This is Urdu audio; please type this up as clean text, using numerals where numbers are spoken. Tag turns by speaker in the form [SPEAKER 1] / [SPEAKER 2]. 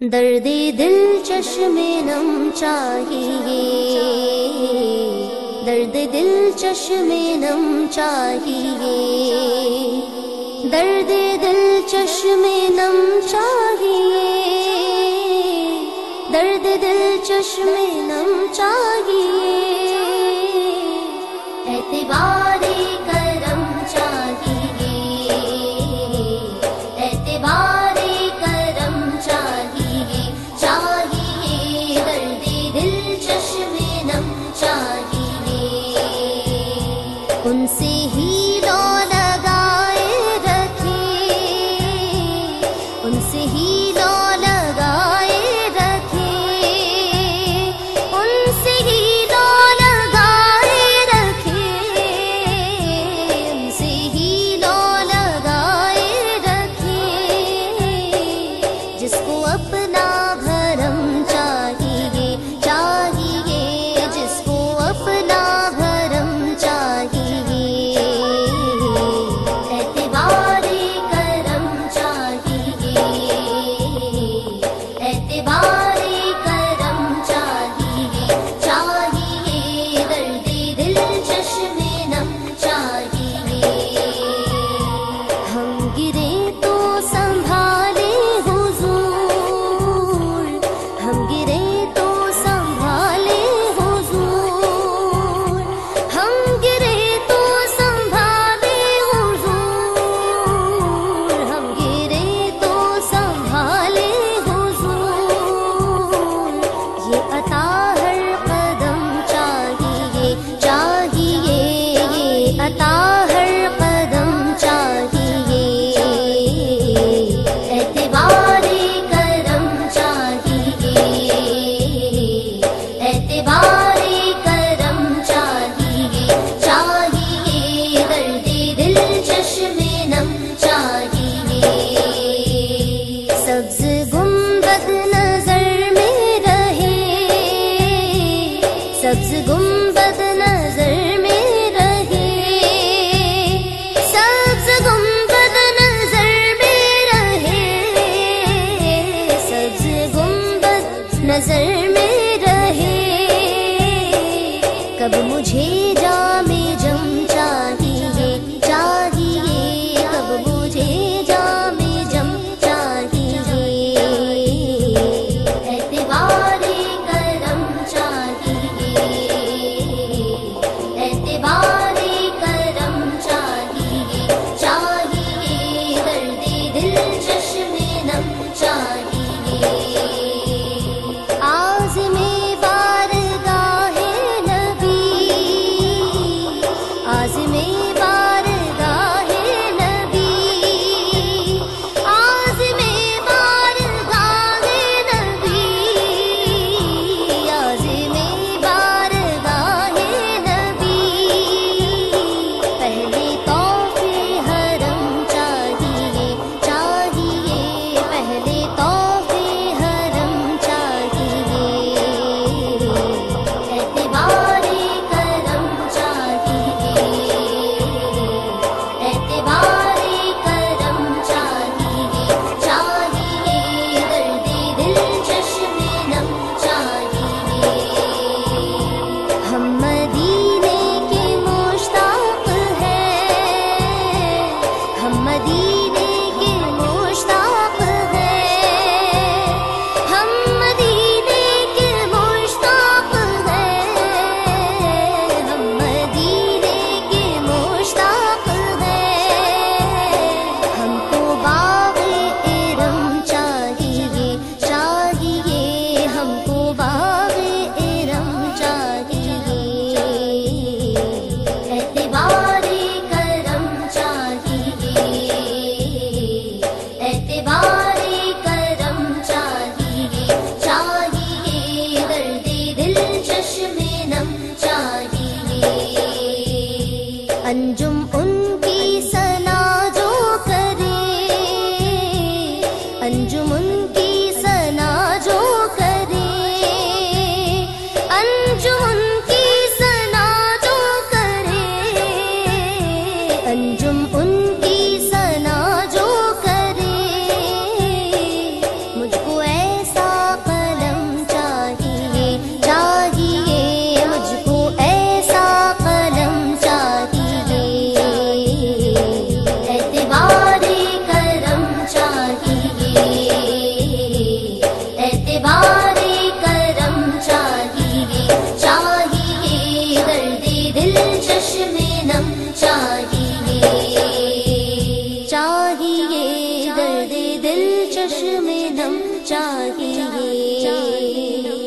[SPEAKER 1] درد دل چشم نم چاہیے، درد دل چشم نم چاہیے، درد دل چشم نم چاہیے، درد دل چشم نم چاہیے، اعتبار کرم چاہیے، اعتبار کرم چاہیے، چاہیے درد دل چشم نم چاہیے، ان سے ہی لو لگائے رکھے، ان سے ہی لو لگائے رکھے، ان سے ہی لو لگائے رکھے، ان سے ہی لو لگائے رکھے، جس کو اپنا بھرم چاہیے، چاہیے جس کو اپنا بھرم چاہیے، اعتبار کرم چاہیے، اعتبار کرم چاہیے، چاہیے درد دل چشم نم چاہیے، ہم گرے تو سنبھالے حضور، ہم گرے تو سنبھالے حضور، ہم گرے تو سنبھالے حضور، ہم گرے تو سنبھالے حضور، یہ عطا ہر قدم چاہیے، چاہیے یہ عطا ہر قدم چاہیے، اعتبار کرم چاہیے، اعتبار کرم چاہیے، چاہیے درد دل چشم نم چاہیے، سبز گنبد نظر میں رہے، سبز گنبد نظر میں رہے، سبز گنبد نظر میں رہے، سبز گنبد نظر میں رہے، کب مجھے جام جم چاہیے، چاہیے کب مجھے جام جم چاہیے، اعتبار کرم چاہیے، اعتبار کرم چاہیے، چاہیے درد دل چشم نم چاہیے، چشم نم چاہیے